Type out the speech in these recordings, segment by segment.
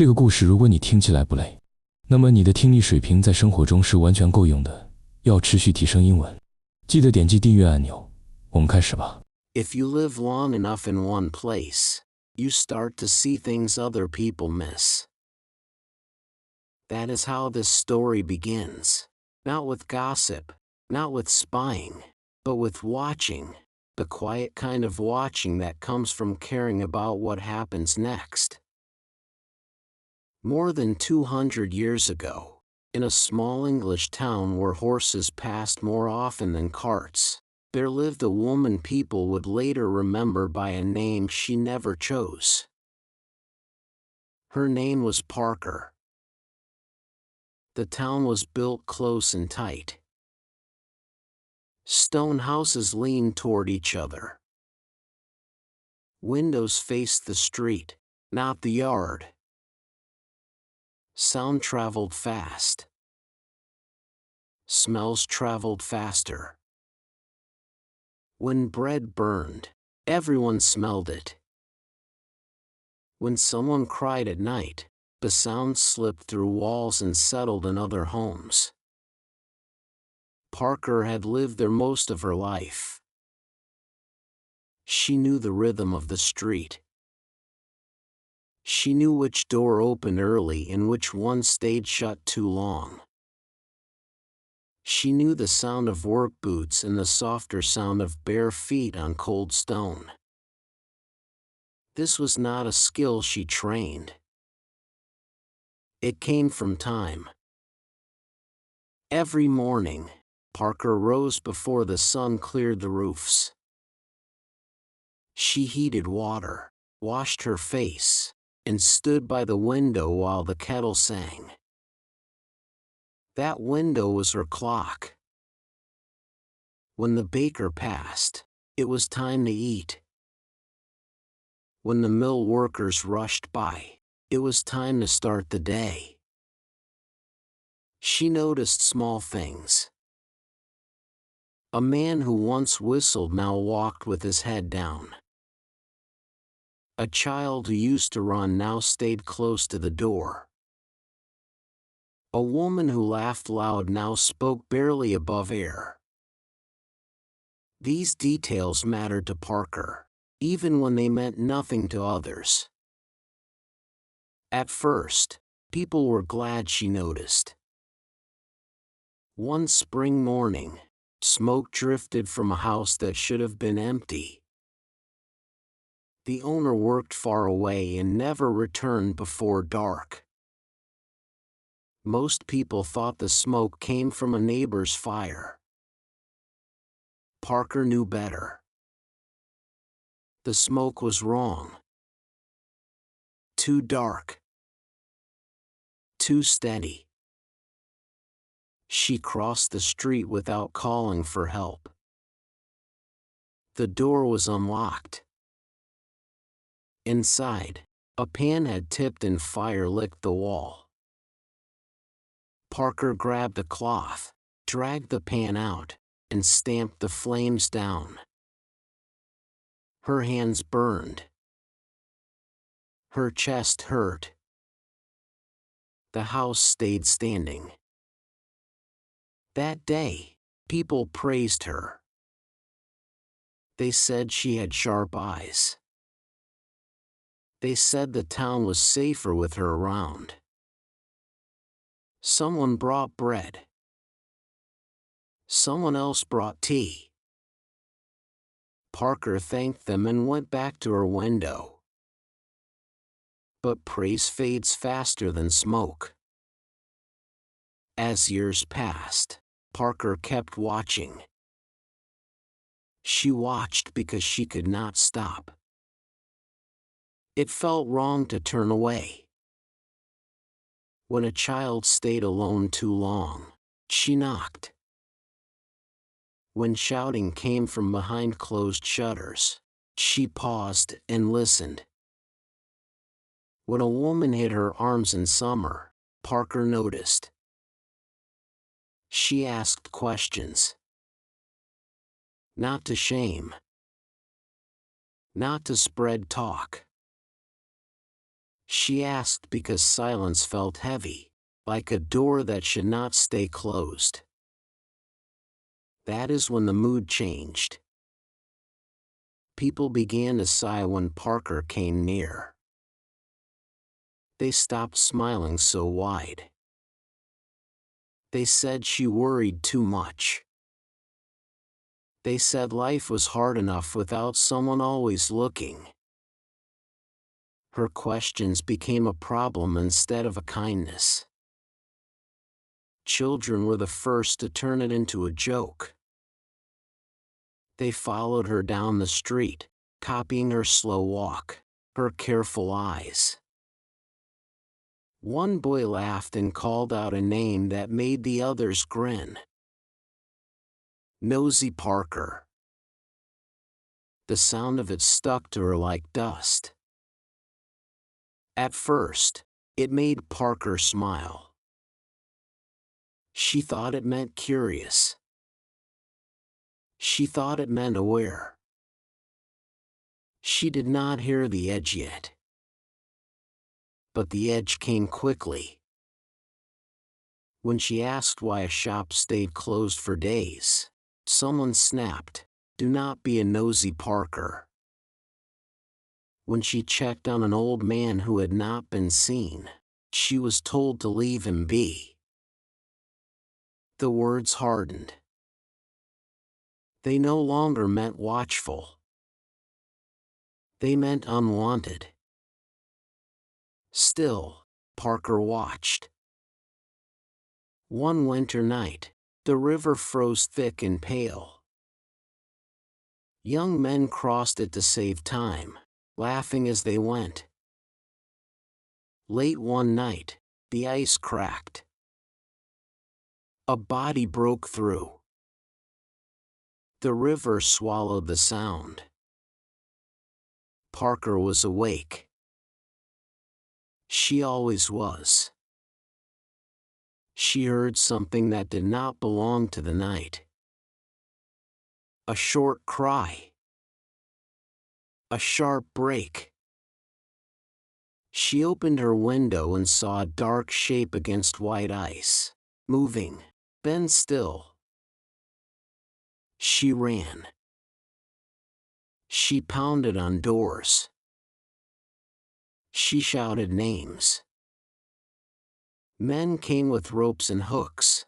这个故事如果你听起来不累，那么你的听力水平在生活中是完全够用的。要持续提升英文，记得点击订阅按钮。我们开始吧。 If you live long enough in one place, you start to see things other people miss. That is how this story begins. Not with gossip, not with spying, but with watching, the quiet kind of watching that comes from caring about what happens next. More than 200 years ago, in a small English town where horses passed more often than carts, there lived a woman people would later remember by a name she never chose. Her name was Parker. The town was built close and tight. Stone houses leaned toward each other. Windows faced the street, not the yard. Sound traveled fast. Smells traveled faster. When bread burned, everyone smelled it. When someone cried at night, the sound slipped through walls and settled in other homes. Parker had lived there most of her life. She knew the rhythm of the street. She knew which door opened early and which one stayed shut too long. She knew the sound of work boots and the softer sound of bare feet on cold stone. This was not a skill she trained. It came from time. Every morning, Parker rose before the sun cleared the roofs. She heated water, washed her face, and stood by the window while the kettle sang. That window was her clock. When the baker passed, it was time to eat. When the mill workers rushed by, it was time to start the day. She noticed small things. A man who once whistled now walked with his head down. A child who used to run now stayed close to the door. A woman who laughed loud now spoke barely above air. These details mattered to Parker, even when they meant nothing to others. At first, people were glad she noticed. One spring morning, smoke drifted from a house that should have been empty. The owner worked far away and never returned before dark. Most people thought the smoke came from a neighbor's fire. Parker knew better. The smoke was wrong. Too dark. Too steady. She crossed the street without calling for help. The door was unlocked. Inside, a pan had tipped and fire licked the wall. Parker grabbed a cloth, dragged the pan out, and stamped the flames down. Her hands burned. Her chest hurt. The house stayed standing. That day, people praised her. They said she had sharp eyes. They said the town was safer with her around. Someone brought bread. Someone else brought tea. Parker thanked them and went back to her window. But praise fades faster than smoke. As years passed, Parker kept watching. She watched because she could not stop. It felt wrong to turn away. When a child stayed alone too long, she knocked. When shouting came from behind closed shutters, she paused and listened. When a woman hid her arms in summer, Parker noticed. She asked questions. Not to shame. Not to spread talk. She asked because silence felt heavy, like a door that should not stay closed. That is when the mood changed. People began to sigh when Parker came near. They stopped smiling so wide. They said she worried too much. They said life was hard enough without someone always looking. Her questions became a problem instead of a kindness. Children were the first to turn it into a joke. They followed her down the street, copying her slow walk, her careful eyes. One boy laughed and called out a name that made the others grin. Nosy Parker. The sound of it stuck to her like dust. At first, it made Parker smile. She thought it meant curious. She thought it meant aware. She did not hear the edge yet. But the edge came quickly. When she asked why a shop stayed closed for days, someone snapped, "Do not be a nosy Parker." When she checked on an old man who had not been seen, she was told to leave him be. The words hardened. They no longer meant watchful. They meant unwanted. Still, Parker watched. One winter night, the river froze thick and pale. Young men crossed it to save time, laughing as they went. Late one night, the ice cracked. A body broke through. The river swallowed the sound. Parker was awake. She always was. She heard something that did not belong to the night. A short cry. A sharp break. She opened her window and saw a dark shape against white ice, moving, then still. She ran. She pounded on doors. She shouted names. Men came with ropes and hooks.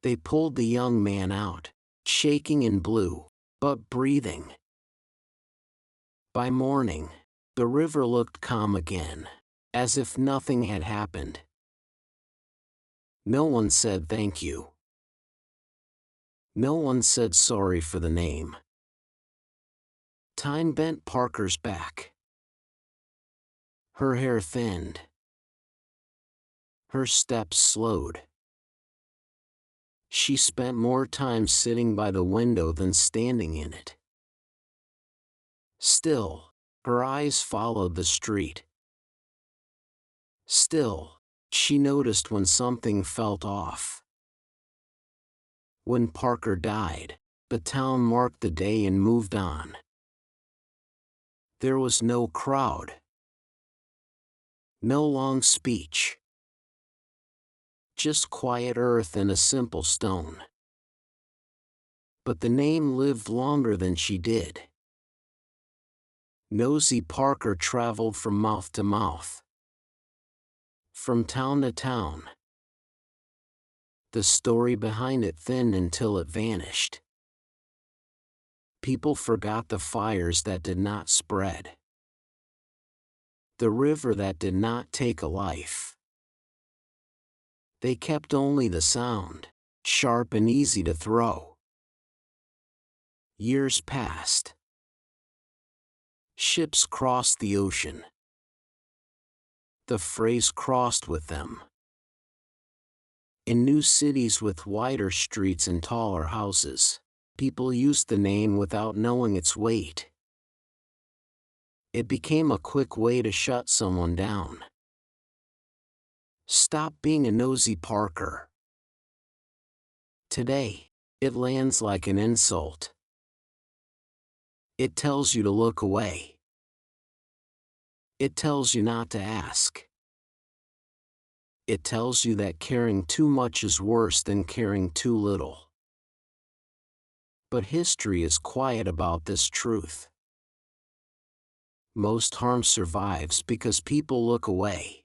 They pulled the young man out, shaking in blue, but breathing. By morning, the river looked calm again, as if nothing had happened. No one said thank you. No one said sorry for the name. Time bent Parker's back. Her hair thinned. Her steps slowed. She spent more time sitting by the window than standing in it. Still, her eyes followed the street. Still, she noticed when something felt off. When Parker died, the town marked the day and moved on. There was no crowd. No long speech. Just quiet earth and a simple stone. But the name lived longer than she did. Nosy Parker traveled from mouth to mouth. From town to town. The story behind it thinned until it vanished. People forgot the fires that did not spread. The river that did not take a life. They kept only the sound, sharp and easy to throw. Years passed. Ships crossed the ocean. The phrase crossed with them. In new cities with wider streets and taller houses, people used the name without knowing its weight. It became a quick way to shut someone down. Stop being a nosy Parker. Today, it lands like an insult. It tells you to look away. It tells you not to ask. It tells you that caring too much is worse than caring too little. But history is quiet about this truth. Most harm survives because people look away.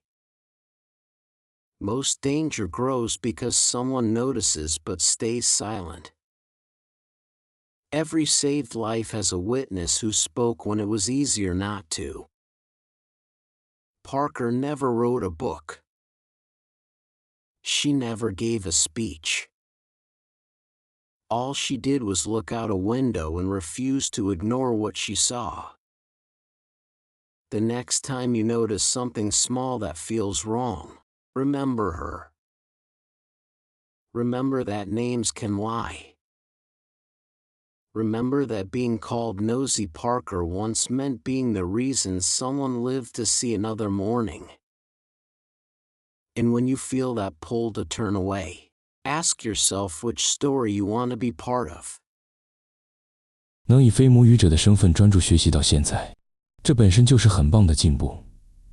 Most danger grows because someone notices but stays silent. Every saved life has a witness who spoke when it was easier not to. Parker never wrote a book. She never gave a speech. All she did was look out a window and refuse to ignore what she saw. The next time you notice something small that feels wrong, remember her. Remember that names can lie. Remember that being called Nosy Parker once meant being the reason someone lived to see another morning. And when you feel that pull to turn away, ask yourself which story you want to be part of. 能以非母语者的身份专注学习到现在，这本身就是很棒的进步。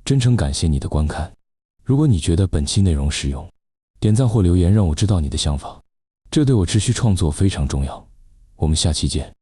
真诚感谢你的观看。如果你觉得本期内容实用，点赞或留言让我知道你的想法，这对我持续创作非常重要。我们下期见。